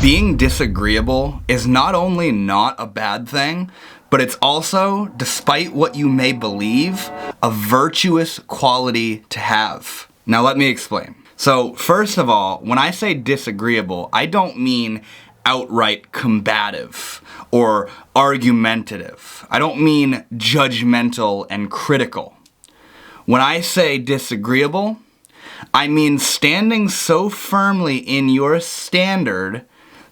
Being disagreeable is not only not a bad thing, but it's also, despite what you may believe, a virtuous quality to have. Now let me explain. So first of all, when I say disagreeable, I don't mean outright combative or argumentative. I don't mean judgmental and critical. When I say disagreeable, I mean standing so firmly in your standard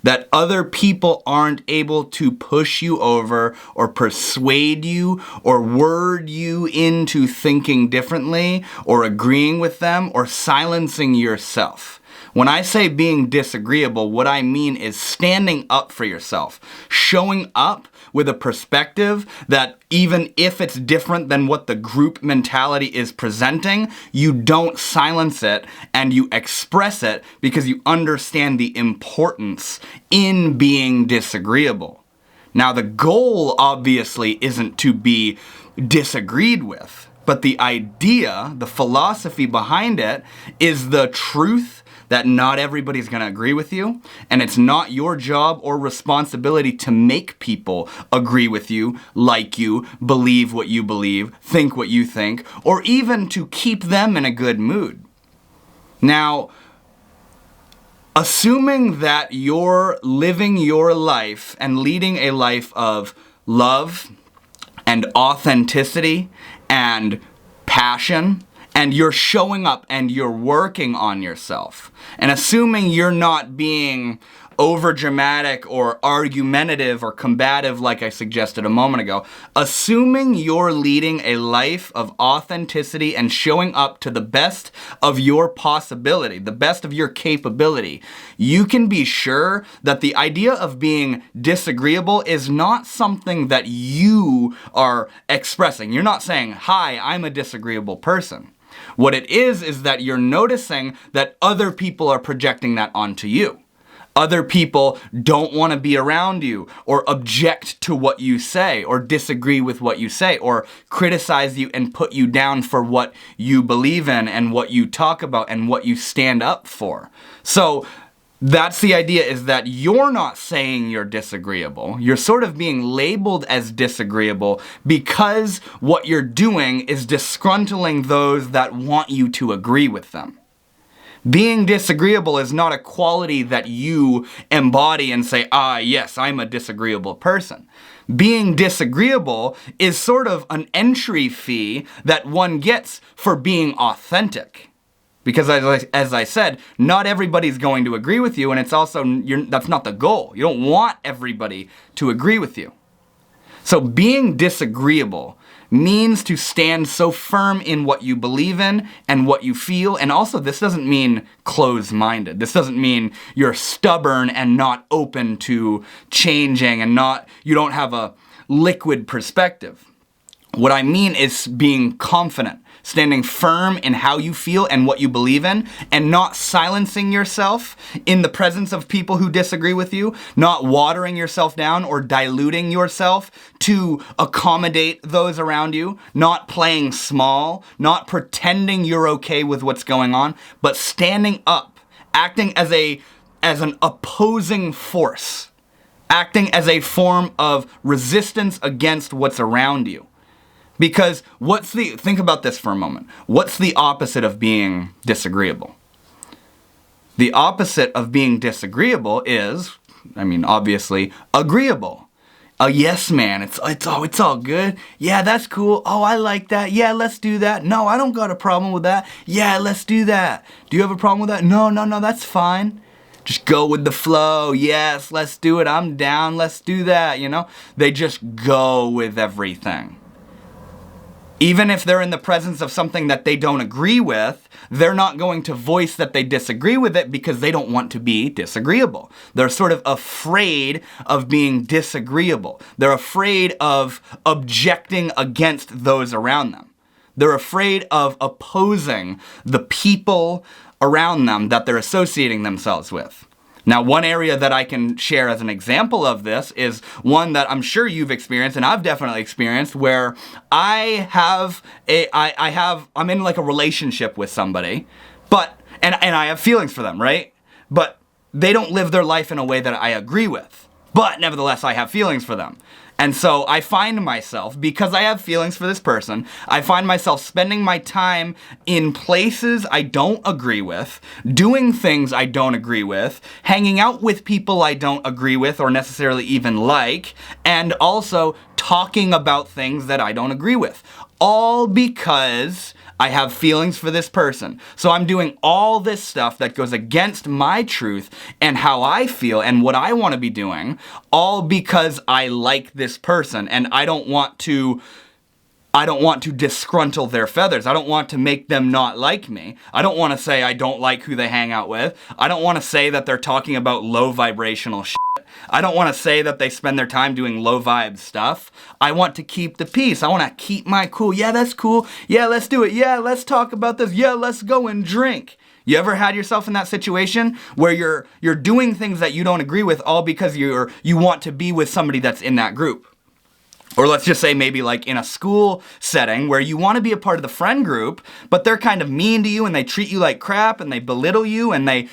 that other people aren't able to push you over or persuade you or word you into thinking differently or agreeing with them or silencing yourself. When I say being disagreeable, what I mean is standing up for yourself, showing up with a perspective that even if it's different than what the group mentality is presenting, you don't silence it and you express it because you understand the importance in being disagreeable. Now, the goal obviously isn't to be disagreed with, but the idea, the philosophy behind it is the truth that not everybody's going to agree with you, and it's not your job or responsibility to make people agree with you, like you, believe what you believe, think what you think, or even to keep them in a good mood. Now, assuming that you're living your life and leading a life of love and authenticity and passion, and you're showing up and you're working on yourself, and assuming you're not being overdramatic or argumentative or combative like I suggested a moment ago, assuming you're leading a life of authenticity and showing up to the best of your possibility, the best of your capability, you can be sure that the idea of being disagreeable is not something that you are expressing. You're not saying, "Hi, I'm a disagreeable person." What it is that you're noticing that other people are projecting that onto you. Other people don't want to be around you, or object to what you say, or disagree with what you say, or criticize you and put you down for what you believe in and what you talk about and what you stand up for. So that's the idea, is that you're not saying you're disagreeable. You're sort of being labeled as disagreeable because what you're doing is disgruntling those that want you to agree with them. Being disagreeable is not a quality that you embody and say, yes, I'm a disagreeable person. Being disagreeable is sort of an entry fee that one gets for being authentic. Because as I said, not everybody's going to agree with you, and it's also, that's not the goal. You don't want everybody to agree with you. So being disagreeable means to stand so firm in what you believe in and what you feel, and also this doesn't mean closed-minded. This doesn't mean you're stubborn and not open to changing and you don't have a liquid perspective. What I mean is being confident, standing firm in how you feel and what you believe in, and not silencing yourself in the presence of people who disagree with you, not watering yourself down or diluting yourself to accommodate those around you, not playing small, not pretending you're okay with what's going on, but standing up, acting as an opposing force, acting as a form of resistance against what's around you. Because think about this for a moment. What's the opposite of being disagreeable? The opposite of being disagreeable is, obviously, agreeable. A yes man, it's all good. Yeah, that's cool. Oh, I like that. Yeah, let's do that. No, I don't got a problem with that. Yeah, let's do that. Do you have a problem with that? No, that's fine. Just go with the flow. Yes, let's do it. I'm down. Let's do that, They just go with everything. Even if they're in the presence of something that they don't agree with, they're not going to voice that they disagree with it because they don't want to be disagreeable. They're sort of afraid of being disagreeable. They're afraid of objecting against those around them. They're afraid of opposing the people around them that they're associating themselves with. Now, one area that I can share as an example of this is one that I'm sure you've experienced, and I've definitely experienced, where I'm in like a relationship with somebody, and I have feelings for them, right? But they don't live their life in a way that I agree with. But nevertheless, I have feelings for them. And so I find myself, because I have feelings for this person, I find myself spending my time in places I don't agree with, doing things I don't agree with, hanging out with people I don't agree with or necessarily even like, and also talking about things that I don't agree with. All because I have feelings for this person. So I'm doing all this stuff that goes against my truth and how I feel and what I want to be doing, all because I like this person and I don't want to disgruntle their feathers. I don't want to make them not like me. I don't want to say I don't like who they hang out with. I don't want to say that they're talking about low vibrational shit. I don't want to say that they spend their time doing low vibe stuff. I want to keep the peace. I want to keep my cool. Yeah, that's cool. Yeah, let's do it. Yeah, let's talk about this. Yeah, let's go and drink. You ever had yourself in that situation where you're doing things that you don't agree with all because you want to be with somebody that's in that group? Or let's just say maybe like in a school setting where you want to be a part of the friend group, but they're kind of mean to you and they treat you like crap and they belittle you and they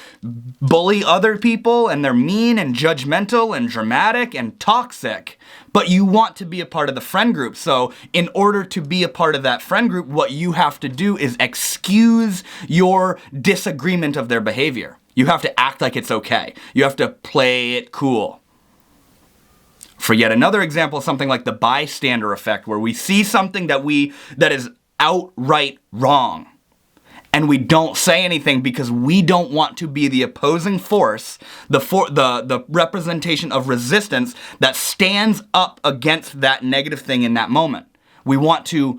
bully other people and they're mean and judgmental and dramatic and toxic. But you want to be a part of the friend group. So in order to be a part of that friend group, what you have to do is excuse your disagreement of their behavior. You have to act like it's okay. You have to play it cool. For yet another example, something like the bystander effect, where we see something that is outright wrong, and we don't say anything because we don't want to be the opposing force, the representation of resistance that stands up against that negative thing in that moment. We want to,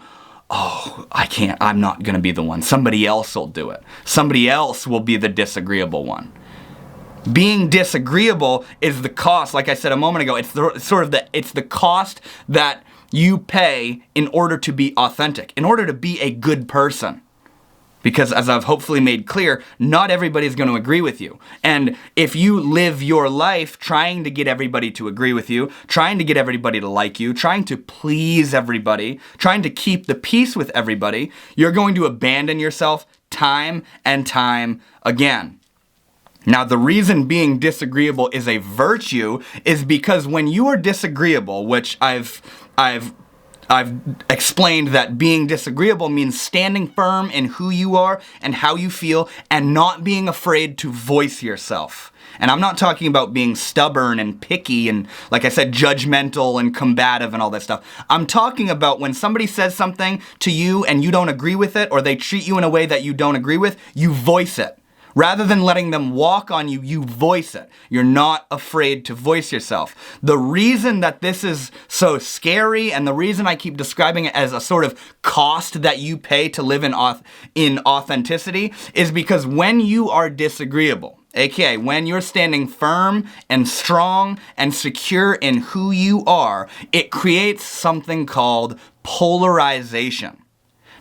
I'm not going to be the one. Somebody else will do it. Somebody else will be the disagreeable one. Being disagreeable is the cost, like I said a moment ago, it's the cost that you pay in order to be authentic, in order to be a good person. Because as I've hopefully made clear, not everybody's going to agree with you. And if you live your life trying to get everybody to agree with you, trying to get everybody to like you, trying to please everybody, trying to keep the peace with everybody, you're going to abandon yourself time and time again. Now, the reason being disagreeable is a virtue is because when you are disagreeable, which I've explained that being disagreeable means standing firm in who you are and how you feel and not being afraid to voice yourself. And I'm not talking about being stubborn and picky and, like I said, judgmental and combative and all that stuff. I'm talking about when somebody says something to you and you don't agree with it, or they treat you in a way that you don't agree with, you voice it. Rather than letting them walk on you, you voice it. You're not afraid to voice yourself. The reason that this is so scary, and the reason I keep describing it as a sort of cost that you pay to live in authenticity, is because when you are disagreeable, aka when you're standing firm and strong and secure in who you are, it creates something called polarization.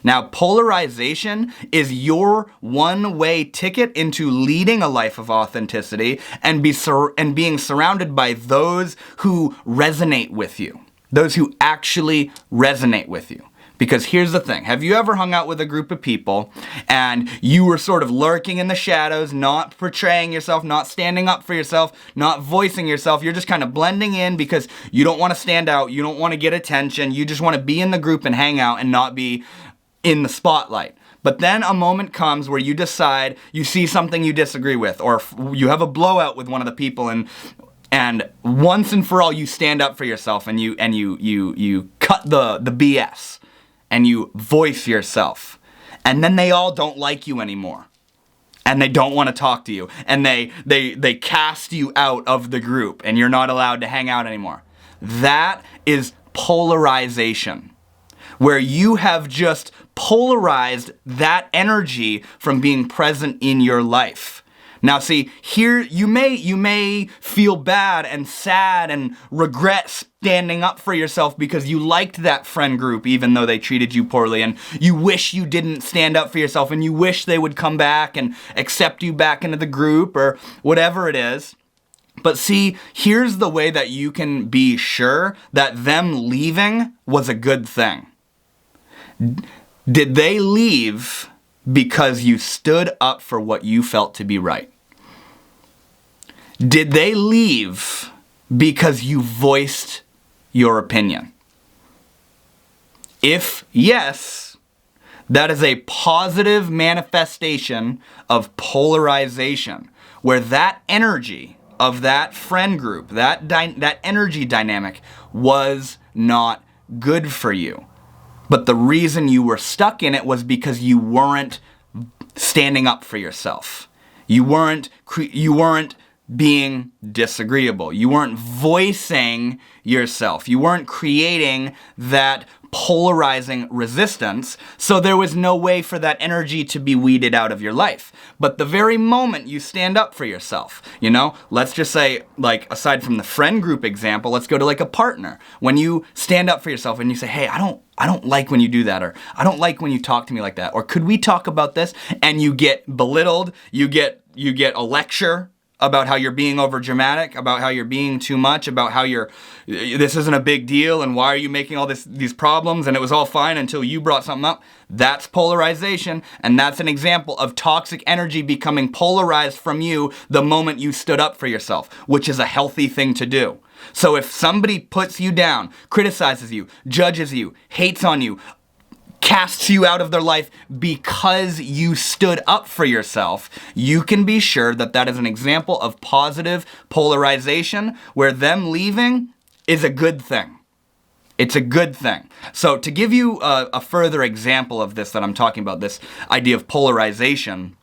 Now, polarization is your one-way ticket into leading a life of authenticity and being surrounded by those who resonate with you, those who actually resonate with you. Because here's the thing, have you ever hung out with a group of people and you were sort of lurking in the shadows, not portraying yourself, not standing up for yourself, not voicing yourself, you're just kind of blending in because you don't want to stand out, you don't want to get attention, you just want to be in the group and hang out and not be in the spotlight. But then a moment comes where you decide you see something you disagree with, or you have a blowout with one of the people, and once and for all you stand up for yourself and you cut the BS and you voice yourself. And then they all don't like you anymore. And they don't want to talk to you. And they cast you out of the group and you're not allowed to hang out anymore. That is polarization, where you have just polarized that energy from being present in your life. Now see, here you may feel bad and sad and regret standing up for yourself because you liked that friend group even though they treated you poorly, and you wish you didn't stand up for yourself and you wish they would come back and accept you back into the group or whatever it is. But see, here's the way that you can be sure that them leaving was a good thing. Did they leave because you stood up for what you felt to be right? Did they leave because you voiced your opinion? If yes, that is a positive manifestation of polarization, where that energy of that friend group, that energy dynamic was not good for you. But the reason you were stuck in it was because you weren't standing up for yourself. You weren't being disagreeable. You weren't voicing yourself. You weren't creating that polarizing resistance, so there was no way for that energy to be weeded out of your life. But the very moment you stand up for yourself, let's just say, like, aside from the friend group example, let's go to like a partner. When you stand up for yourself and you say, hey, I don't like when you do that, or I don't like when you talk to me like that, or could we talk about this? And you get belittled, you get a lecture about how you're being over dramatic, about how you're being too much, about how this isn't a big deal, and why are you making all these problems, and it was all fine until you brought something up. That's polarization, and that's an example of toxic energy becoming polarized from you the moment you stood up for yourself, which is a healthy thing to do. So if somebody puts you down, criticizes you, judges you, hates on you, casts you out of their life because you stood up for yourself, you can be sure that that is an example of positive polarization, where them leaving is a good thing. It's a good thing. So to give you a further example of this that I'm talking about, this idea of polarization,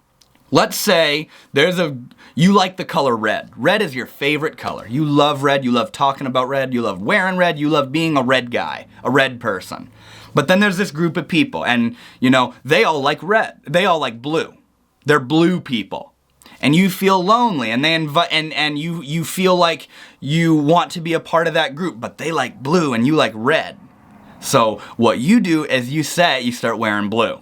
let's say you like the color red. Red is your favorite color. You love red, you love talking about red, you love wearing red, you love being a red guy, a red person. But then there's this group of people, and they all like red. They all like blue. They're blue people. And you feel lonely, and they and you feel like you want to be a part of that group, but they like blue and you like red. So what you do is you start wearing blue.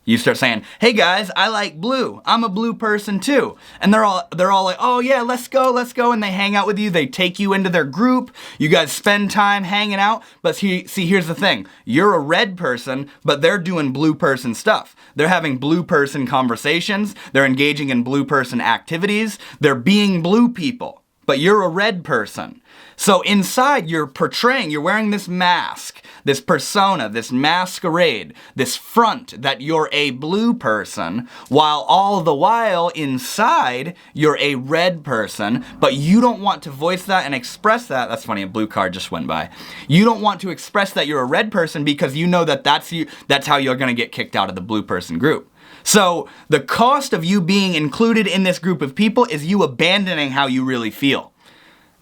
You start saying, hey guys, I like blue. I'm a blue person too. And they're all like, oh yeah, let's go. And they hang out with you. They take you into their group. You guys spend time hanging out. But here's the thing. You're a red person, but they're doing blue person stuff. They're having blue person conversations. They're engaging in blue person activities. They're being blue people. But you're a red person. So inside you're wearing this mask, this persona, this masquerade, this front that you're a blue person, while all the while inside you're a red person, but you don't want to voice that and express that. That's funny, a blue card just went by. You don't want to express that you're a red person because you know that that's how you're going to get kicked out of the blue person group. So the cost of you being included in this group of people is you abandoning how you really feel.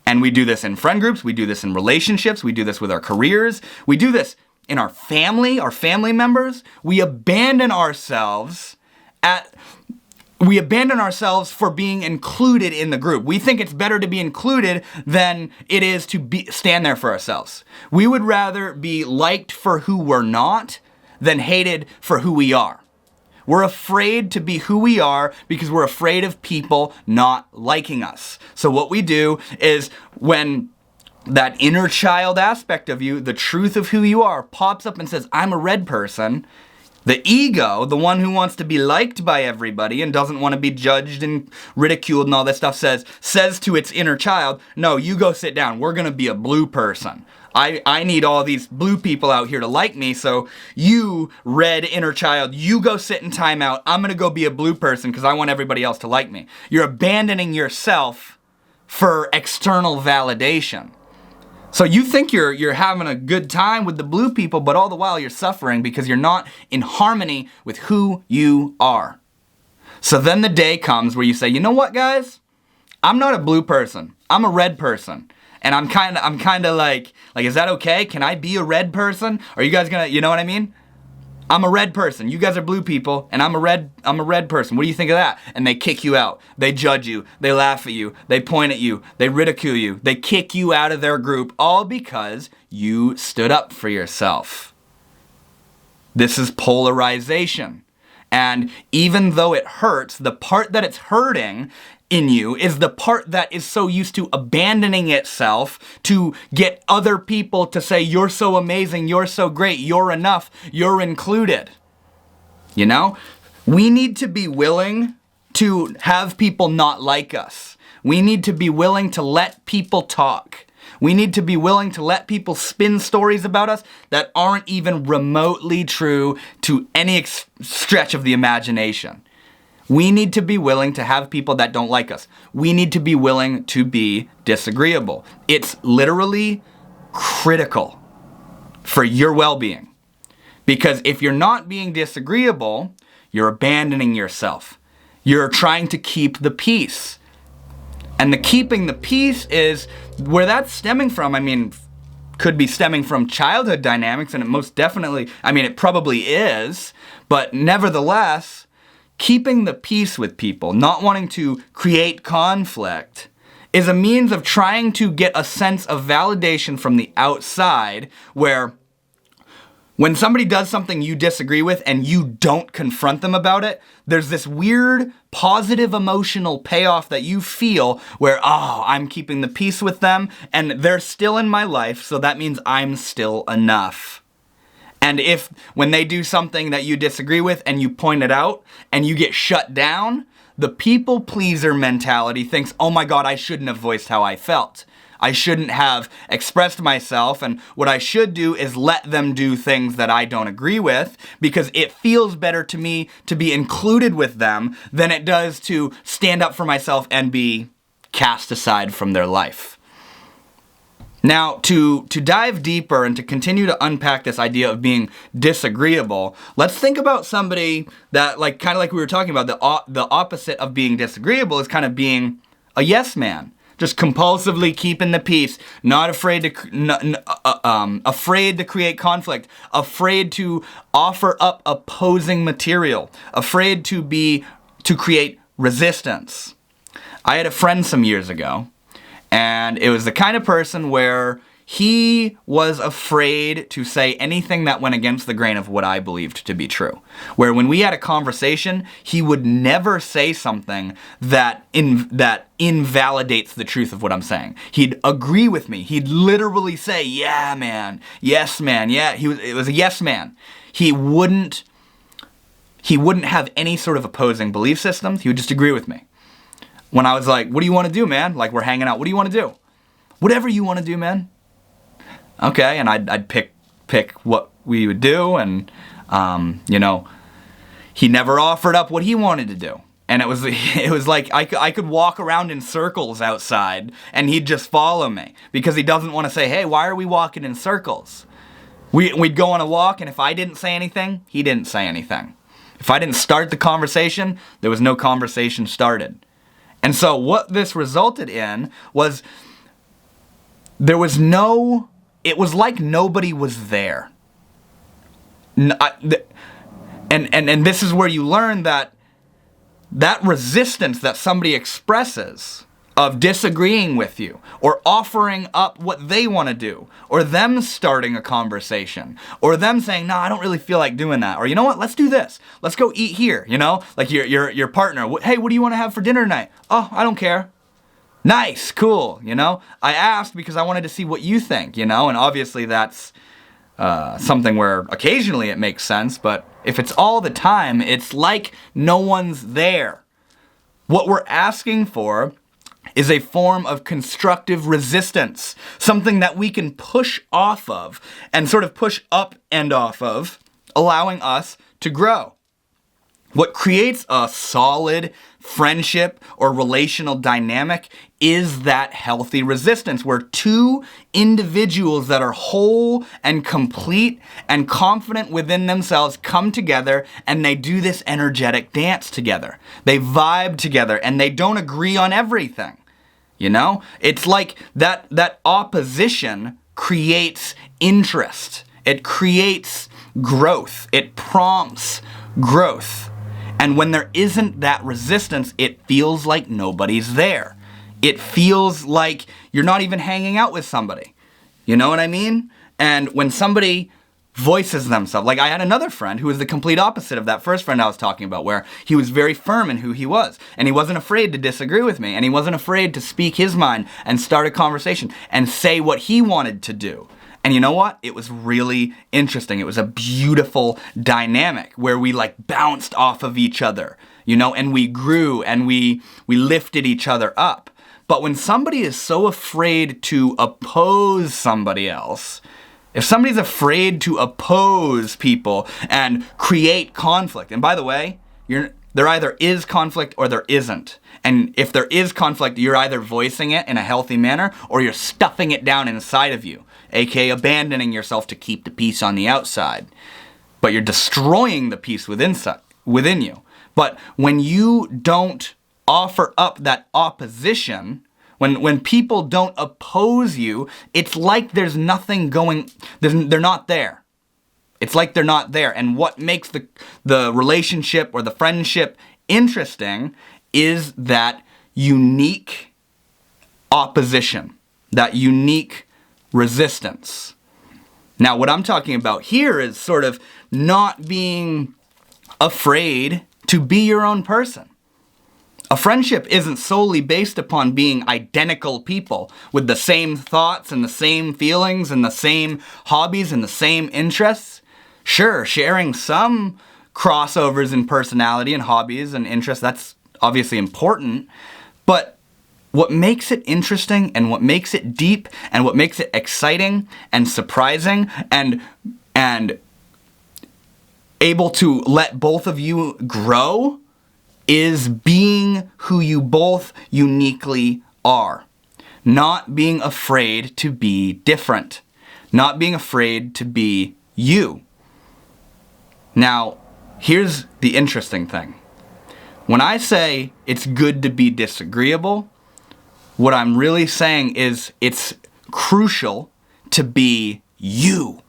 And we do this in friend groups, we do this in relationships, we do this with our careers, we do this in our family members. We abandon ourselves for being included in the group. We think it's better to be included than it is to stand there for ourselves. We would rather be liked for who we're not than hated for who we are. We're afraid to be who we are because we're afraid of people not liking us. So what we do is, when that inner child aspect of you, the truth of who you are, pops up and says, I'm a red person, the ego, the one who wants to be liked by everybody and doesn't want to be judged and ridiculed and all that stuff, says to its inner child, no, you go sit down. We're going to be a blue person. I need all these blue people out here to like me, so you, red inner child, you go sit in timeout. I'm going to go be a blue person because I want everybody else to like me. You're abandoning yourself for external validation. So you think you're having a good time with the blue people, but all the while you're suffering because you're not in harmony with who you are. So then the day comes where you say, you know what, guys? I'm not a blue person. I'm a red person. And I'm kind of like, is that okay? Can I be a red person? Are you guys gonna, you know what I mean? I'm a red person. You guys are blue people, and I'm a red person. What do you think of that? And they kick you out. They judge you. They laugh at you. They point at you. They ridicule you. They kick you out of their group, all because you stood up for yourself. This is polarization. And even though it hurts, the part that it's hurting in you is the part that is so used to abandoning itself to get other people to say, you're so amazing, you're so great, you're enough, you're included. We need to be willing to have people not like us. We need to be willing to let people talk. We need to be willing to let people spin stories about us that aren't even remotely true to any stretch of the imagination. We need to be willing to have people that don't like us. We need to be willing to be disagreeable. It's literally critical for your well-being. Because if you're not being disagreeable, you're abandoning yourself. You're trying to keep the peace. And the keeping the peace is where that's stemming from. I mean, could be stemming from childhood dynamics, and it most definitely, it probably is, but nevertheless, keeping the peace with people, not wanting to create conflict, is a means of trying to get a sense of validation from the outside where when somebody does something you disagree with and you don't confront them about it, there's this weird positive emotional payoff that you feel where, I'm keeping the peace with them and they're still in my life, so that means I'm still enough. And if when they do something that you disagree with and you point it out and you get shut down, the people pleaser mentality thinks, oh my God, I shouldn't have voiced how I felt. I shouldn't have expressed myself, and what I should do is let them do things that I don't agree with because it feels better to me to be included with them than it does to stand up for myself and be cast aside from their life. Now, to dive deeper and to continue to unpack this idea of being disagreeable, let's think about somebody that, kind of like we were talking about, the opposite of being disagreeable is kind of being a yes man. Just compulsively keeping the peace, not afraid to create conflict, afraid to offer up opposing material, afraid to create resistance. I had a friend some years ago, and it was the kind of person where he was afraid to say anything that went against the grain of what I believed to be true. Where when we had a conversation, he would never say something that invalidates the truth of what I'm saying. He'd agree with me. He'd literally say, yeah, man, yes, man, yeah. It was a yes man. He wouldn't have any sort of opposing belief systems. He would just agree with me. When I was like, what do you want to do, man? Like, we're hanging out. What do you want to do? Whatever you want to do, man. Okay, and I'd pick what we would do, and he never offered up what he wanted to do, and it was like I could walk around in circles outside, and he'd just follow me because he doesn't want to say, hey, why are we walking in circles? We'd go on a walk, and if I didn't say anything, he didn't say anything. If I didn't start the conversation, there was no conversation started, and so what this resulted in was it was like nobody was there. And this is where you learn that resistance that somebody expresses of disagreeing with you or offering up what they want to do or them starting a conversation or them saying, no, I don't really feel like doing that. Or you know what, let's do this. Let's go eat here, like your partner. Hey, what do you want to have for dinner tonight? Oh, I don't care. Nice, cool, I asked because I wanted to see what you think, and obviously that's something where occasionally it makes sense, but if it's all the time, it's like no one's there. What we're asking for is a form of constructive resistance, something that we can push off of and sort of push up and off of, allowing us to grow. What creates a solid friendship or relational dynamic is that healthy resistance where two individuals that are whole and complete and confident within themselves come together and they do this energetic dance together. They vibe together and they don't agree on everything. It's like that opposition creates interest. It creates growth. It prompts growth. And when there isn't that resistance, it feels like nobody's there. It feels like you're not even hanging out with somebody. You know what I mean? And when somebody voices themselves, like I had another friend who was the complete opposite of that first friend I was talking about, where he was very firm in who he was. And he wasn't afraid to disagree with me. And he wasn't afraid to speak his mind and start a conversation and say what he wanted to do. And you know what? It was really interesting. It was a beautiful dynamic where we bounced off of each other, and we grew and we lifted each other up. But when somebody is so afraid to oppose somebody else, if somebody's afraid to oppose people and create conflict, and by the way, there either is conflict or there isn't. And if there is conflict, you're either voicing it in a healthy manner or you're stuffing it down inside of you, aka abandoning yourself to keep the peace on the outside. But you're destroying the peace within you. But when you don't offer up that opposition, when people don't oppose you, it's like there's nothing they're not there. It's like they're not there. And what makes the relationship or the friendship interesting is that unique opposition, that unique resistance. Now, what I'm talking about here is sort of not being afraid to be your own person. A friendship isn't solely based upon being identical people with the same thoughts and the same feelings and the same hobbies and the same interests. Sure, sharing some crossovers in personality and hobbies and interests, that's obviously important. But what makes it interesting and what makes it deep and what makes it exciting and surprising and able to let both of you grow is being who you both uniquely are. Not being afraid to be different. Not being afraid to be you. Now, here's the interesting thing. When I say it's good to be disagreeable, what I'm really saying is it's crucial to be you.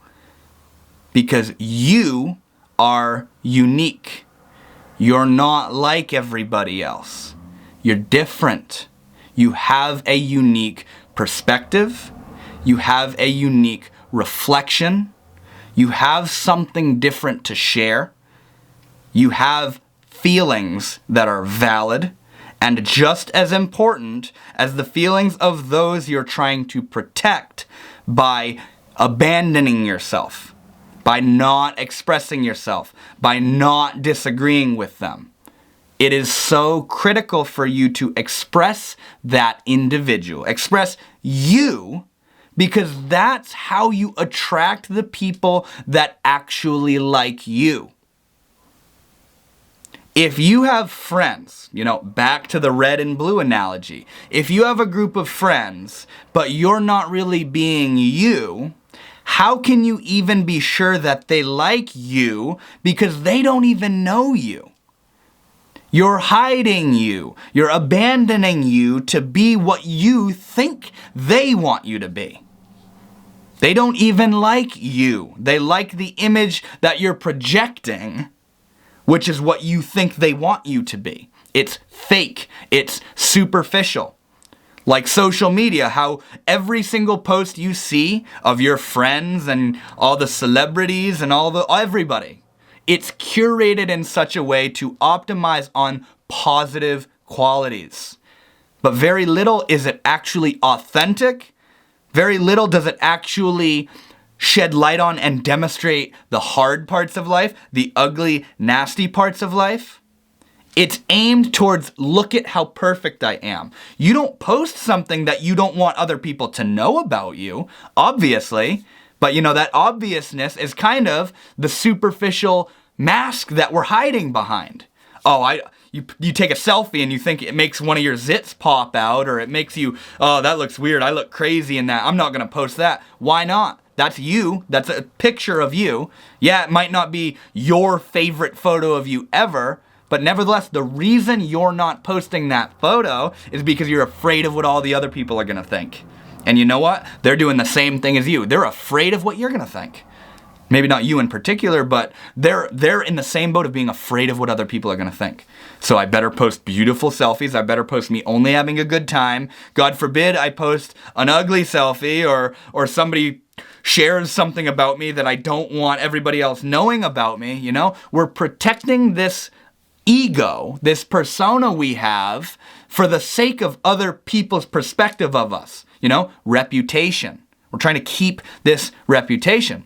Because you are unique. You're not like everybody else. You're different. You have a unique perspective. You have a unique reflection. You have something different to share. You have feelings that are valid and just as important as the feelings of those you're trying to protect by abandoning yourself, by not expressing yourself, by not disagreeing with them. It is so critical for you to express that individual, express you, because that's how you attract the people that actually like you. If you have friends, back to the red and blue analogy, if you have a group of friends, but you're not really being you, how can you even be sure that they like you because they don't even know you? You're hiding you. You're abandoning you to be what you think they want you to be. They don't even like you. They like the image that you're projecting, which is what you think they want you to be. It's fake. It's superficial. Like social media, how every single post you see of your friends and all the celebrities and everybody, it's curated in such a way to optimize on positive qualities. But very little is it actually authentic. Very little does it actually shed light on and demonstrate the hard parts of life, the ugly, nasty parts of life. It's aimed towards, look at how perfect I am. You don't post something that you don't want other people to know about you, obviously. But that obviousness is kind of the superficial mask that we're hiding behind. You take a selfie and you think it makes one of your zits pop out, or it makes you, that looks weird, I look crazy in that, I'm not gonna post that. Why not? That's you. That's a picture of you. Yeah, it might not be your favorite photo of you ever, but nevertheless, the reason you're not posting that photo is because you're afraid of what all the other people are gonna think. And you know what? They're doing the same thing as you. They're afraid of what you're gonna think. Maybe not you in particular, but they're in the same boat of being afraid of what other people are gonna think. So I better post beautiful selfies. I better post me only having a good time. God forbid I post an ugly selfie or somebody shares something about me that I don't want everybody else knowing about me. We're protecting this ego, this persona we have, for the sake of other people's perspective of us. Reputation. We're trying to keep this reputation.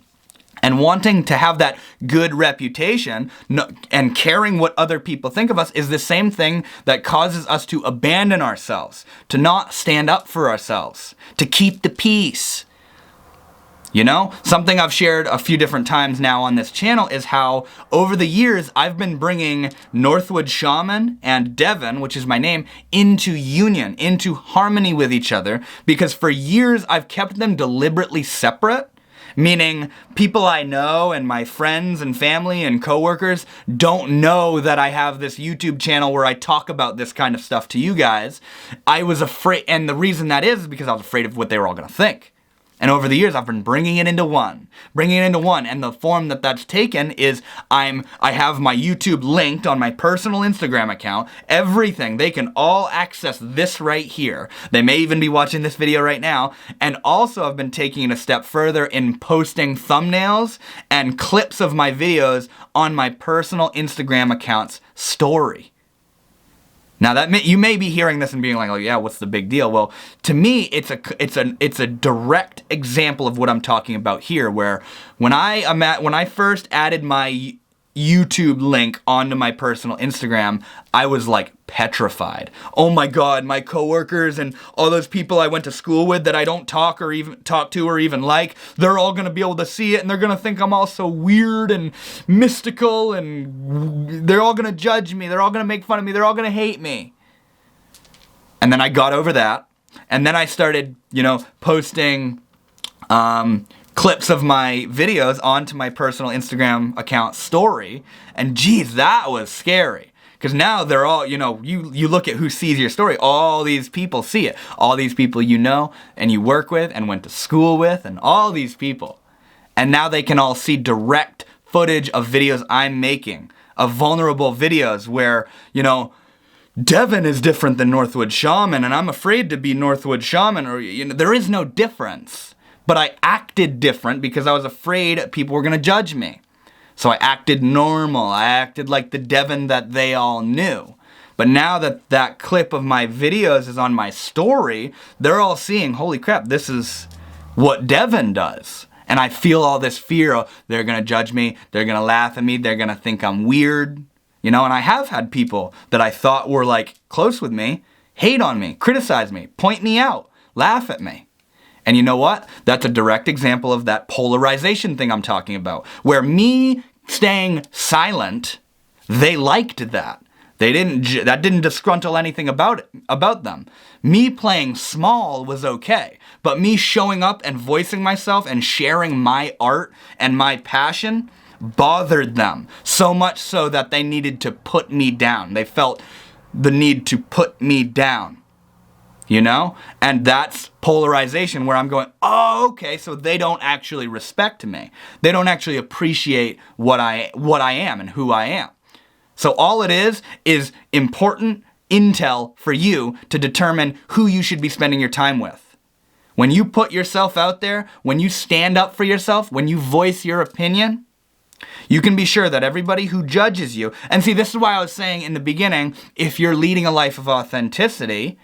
And wanting to have that good reputation and caring what other people think of us is the same thing that causes us to abandon ourselves, to not stand up for ourselves, to keep the peace. You know, something I've shared a few different times now on this channel is how over the years I've been bringing Northwood Shaman and Devin, which is my name, into union, into harmony with each other, because for years I've kept them deliberately separate. Meaning people I know and my friends and family and coworkers don't know that I have this YouTube channel where I talk about this kind of stuff to you guys. I was afraid, and the reason that is because I was afraid of what they were all gonna think. And over the years, I've been bringing it into one, and the form that that's taken is I have my YouTube linked on my personal Instagram account, everything. They can all access this right here. They may even be watching this video right now, and also I've been taking it a step further in posting thumbnails and clips of my videos on my personal Instagram account's story. Now you may be hearing this and being like, oh yeah, what's the big deal? Well, to me, it's a direct example of what I'm talking about here, where when I first added my YouTube link onto my personal Instagram, I was like petrified. Oh my God, my coworkers and all those people I went to school with that I don't talk to or even like, they're all gonna be able to see it and they're gonna think I'm all so weird and mystical and they're all gonna judge me, they're all gonna make fun of me, they're all gonna hate me. And then I got over that, and then I started, posting clips of my videos onto my personal Instagram account story, and geez, that was scary. Because now they're all, you look at who sees your story, all these people see it. All these people you know and you work with and went to school with and all these people. And now they can all see direct footage of videos I'm making, of vulnerable videos where, Devin is different than Northwood Shaman and I'm afraid to be Northwood Shaman, or, there is no difference. But I acted different because I was afraid people were going to judge me. So I acted normal. I acted like the Devin that they all knew. But now that that clip of my videos is on my story, they're all seeing, holy crap, this is what Devin does. And I feel all this fear of they're going to judge me, they're going to laugh at me, they're going to think I'm weird. And I have had people that I thought were like close with me hate on me, criticize me, point me out, laugh at me. And you know what? That's a direct example of that polarization thing I'm talking about. Where me staying silent, they liked that. That didn't disgruntle anything about them. Me playing small was okay. But me showing up and voicing myself and sharing my art and my passion bothered them. So much so that they needed to put me down. They felt the need to put me down. And that's polarization, where I'm going, oh, okay, so they don't actually respect me. They don't actually appreciate what I am and who I am. So all it is important intel for you to determine who you should be spending your time with. When you put yourself out there, when you stand up for yourself, when you voice your opinion, you can be sure that everybody who judges you, and see, this is why I was saying in the beginning, if you're leading a life of authenticity,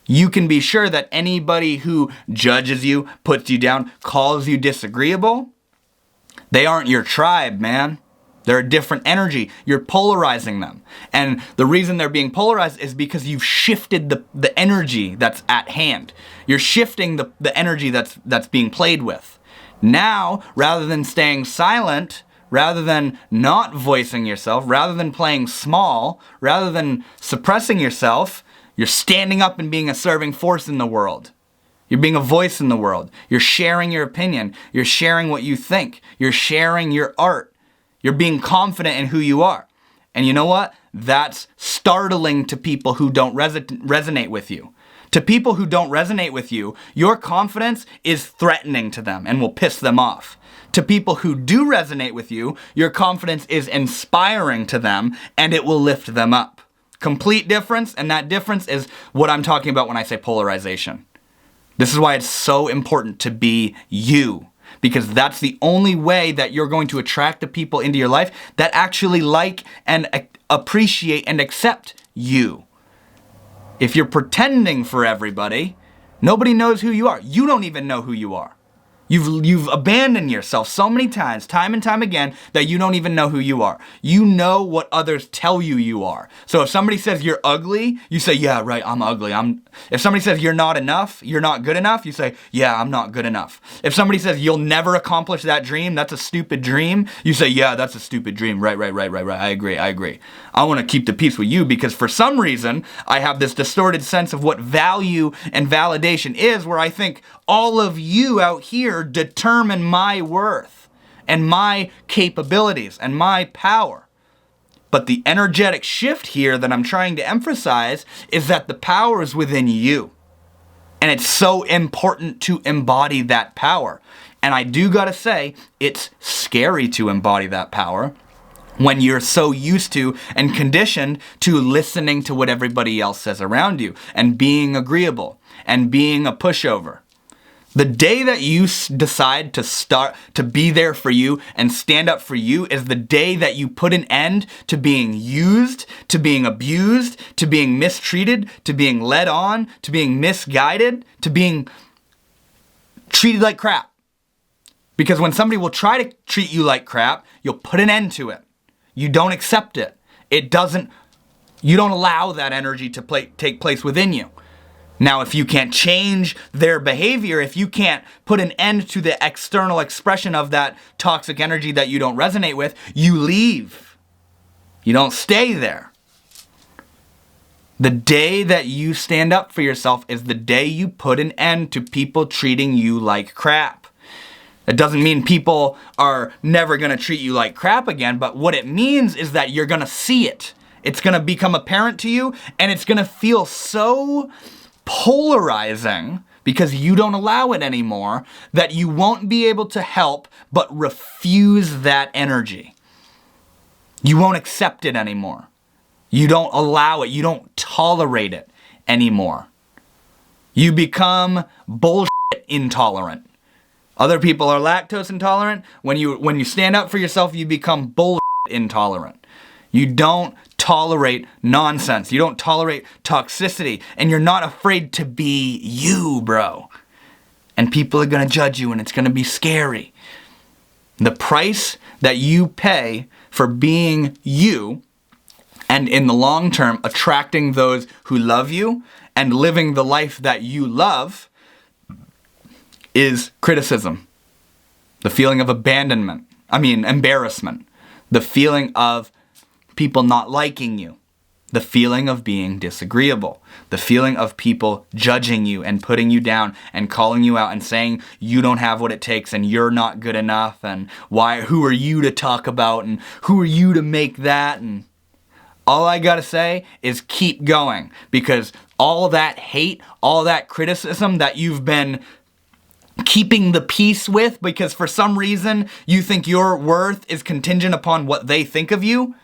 you can be sure that anybody who judges you, puts you down, calls you disagreeable, they aren't your tribe, man. They're a different energy. You're polarizing them. And the reason they're being polarized is because you've shifted the energy that's at hand. You're shifting the energy that's being played with. Now, rather than staying silent, rather than not voicing yourself, rather than playing small, rather than suppressing yourself, you're standing up and being a serving force in the world. You're being a voice in the world. You're sharing your opinion. You're sharing what you think. You're sharing your art. You're being confident in who you are. And you know what? That's startling to people who don't resonate with you. To people who don't resonate with you, your confidence is threatening to them and will piss them off. To people who do resonate with you, your confidence is inspiring to them and it will lift them up. Complete difference, and that difference is what I'm talking about when I say polarization. This is why it's so important to be you, because that's the only way that you're going to attract the people into your life that actually like and appreciate and accept you. If you're pretending for everybody, nobody knows who you are. You don't even know who you are. You've abandoned yourself so many times, time and time again, that you don't even know who you are. You know what others tell you you are. So if somebody says you're ugly, you say, yeah, right, I'm ugly. If somebody says you're not enough, you're not good enough, you say, yeah, I'm not good enough. If somebody says you'll never accomplish that dream, that's a stupid dream, you say, yeah, that's a stupid dream. Right. I agree. I want to keep the peace with you because for some reason, I have this distorted sense of what value and validation is, where I think all of you out here determine my worth and my capabilities and my power. But the energetic shift here that I'm trying to emphasize is that the power is within you. And it's so important to embody that power. And I do gotta say, it's scary to embody that power when you're so used to and conditioned to listening to what everybody else says around you and being agreeable and being a pushover. The day that you decide to start to be there for you and stand up for you is the day that you put an end to being used, to being abused, to being mistreated, to being led on, to being misguided, to being treated like crap. Because when somebody will try to treat you like crap, you'll put an end to it. You don't accept it. You don't allow that energy to take place within you. Now, if you can't change their behavior, if you can't put an end to the external expression of that toxic energy that you don't resonate with, you leave. You don't stay there. The day that you stand up for yourself is the day you put an end to people treating you like crap. It doesn't mean people are never going to treat you like crap again, but what it means is that you're going to see it. It's going to become apparent to you, and it's going to feel so polarizing because you don't allow it anymore that you won't be able to help but refuse that energy. You won't accept it anymore. You don't allow it. You don't tolerate it anymore. You become bullshit intolerant. Other people are lactose intolerant. When you stand up for yourself, you become bullshit intolerant. You don't tolerate nonsense. You don't tolerate toxicity. And you're not afraid to be you, bro. And people are going to judge you and it's going to be scary. The price that you pay for being you and in the long term attracting those who love you and living the life that you love is criticism. The feeling of embarrassment. The feeling of people not liking you, the feeling of being disagreeable, the feeling of people judging you and putting you down and calling you out and saying you don't have what it takes and you're not good enough and who are you to talk about and who are you to make that. And all I gotta say is keep going, because all that hate, all that criticism that you've been keeping the peace with because for some reason you think your worth is contingent upon what they think of you,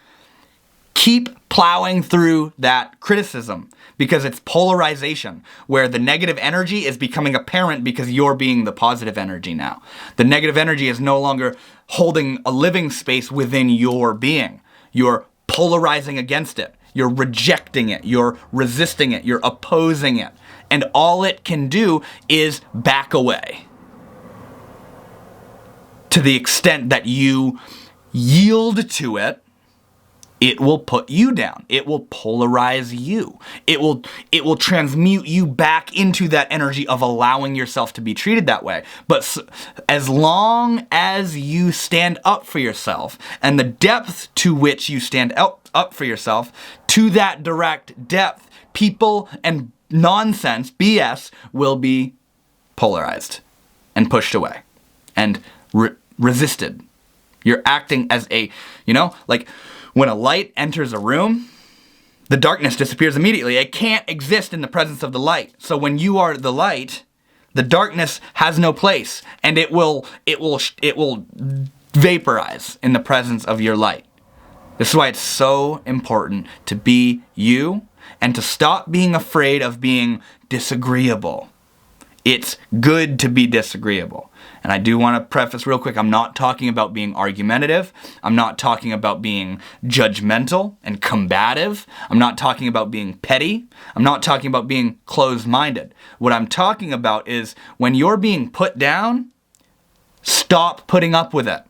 keep plowing through that criticism because it's polarization where the negative energy is becoming apparent because you're being the positive energy now. The negative energy is no longer holding a living space within your being. You're polarizing against it. You're rejecting it. You're resisting it. You're opposing it. And all it can do is back away. To the extent that you yield to it, it will put you down. It will polarize you. It will transmute you back into that energy of allowing yourself to be treated that way. But as long as you stand up for yourself and the depth to which you stand up for yourself, to that direct depth, people and nonsense, BS, will be polarized and pushed away and resisted. You're acting as like when a light enters a room, the darkness disappears immediately. It can't exist in the presence of the light. So when you are the light, the darkness has no place, and it will vaporize in the presence of your light. This is why it's so important to be you and to stop being afraid of being disagreeable. It's good to be disagreeable. And I do want to preface real quick, I'm not talking about being argumentative. I'm not talking about being judgmental and combative. I'm not talking about being petty. I'm not talking about being closed-minded. What I'm talking about is when you're being put down, Stop putting up with it.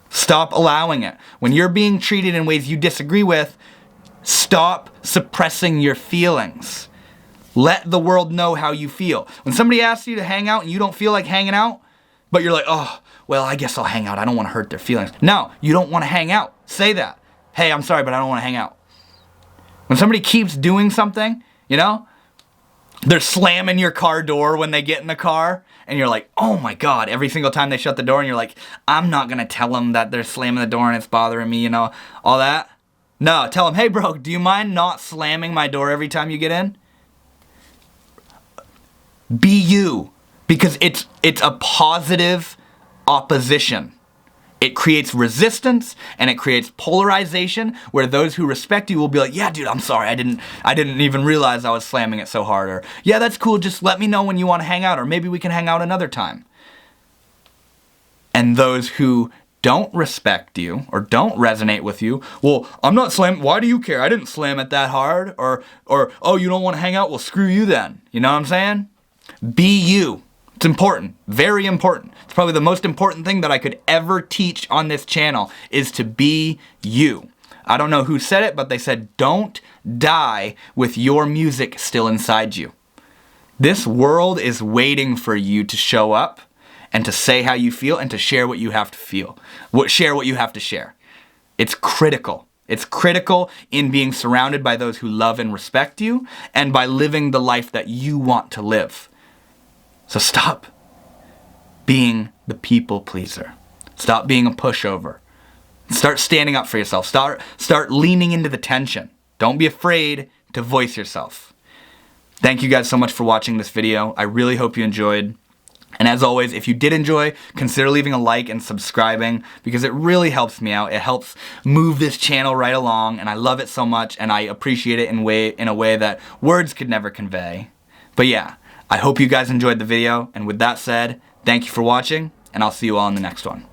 Stop allowing it. When you're being treated in ways you disagree with, stop suppressing your feelings. Let the world know how you feel. When somebody asks you to hang out and you don't feel like hanging out, but you're like, oh, well, I guess I'll hang out. I don't want to hurt their feelings. No, you don't want to hang out. Say that. Hey, I'm sorry, but I don't want to hang out. When somebody keeps doing something, you know, they're slamming your car door when they get in the car, and you're like, oh my God, every single time they shut the door, and you're like, I'm not going to tell them that they're slamming the door and it's bothering me, you know, all that. No, tell them, hey bro, do you mind not slamming my door every time you get in? Be you, because it's a positive opposition. It creates resistance and it creates polarization where those who respect you will be like, yeah, dude, I'm sorry. I didn't even realize I was slamming it so hard. Or, yeah, that's cool. Just let me know when you want to hang out, or maybe we can hang out another time. And those who don't respect you or don't resonate with you, well, I'm not slamming. Why do you care? I didn't slam it that hard. Or, oh, you don't want to hang out? Well, screw you then. You know what I'm saying? Be you. It's important, very important. It's probably the most important thing that I could ever teach on this channel is to be you. I don't know who said it, but they said, don't die with your music still inside you. This world is waiting for you to show up and to say how you feel and to share what you have to feel. Share what you have to share. It's critical. It's critical in being surrounded by those who love and respect you and by living the life that you want to live. So stop being the people pleaser. Stop being a pushover. Start standing up for yourself. Start leaning into the tension. Don't be afraid to voice yourself. Thank you guys so much for watching this video. I really hope you enjoyed. And as always, if you did enjoy, consider leaving a like and subscribing because it really helps me out. It helps move this channel right along, and I love it so much, and I appreciate it in a way that words could never convey. But yeah, I hope you guys enjoyed the video, and with that said, thank you for watching, and I'll see you all in the next one.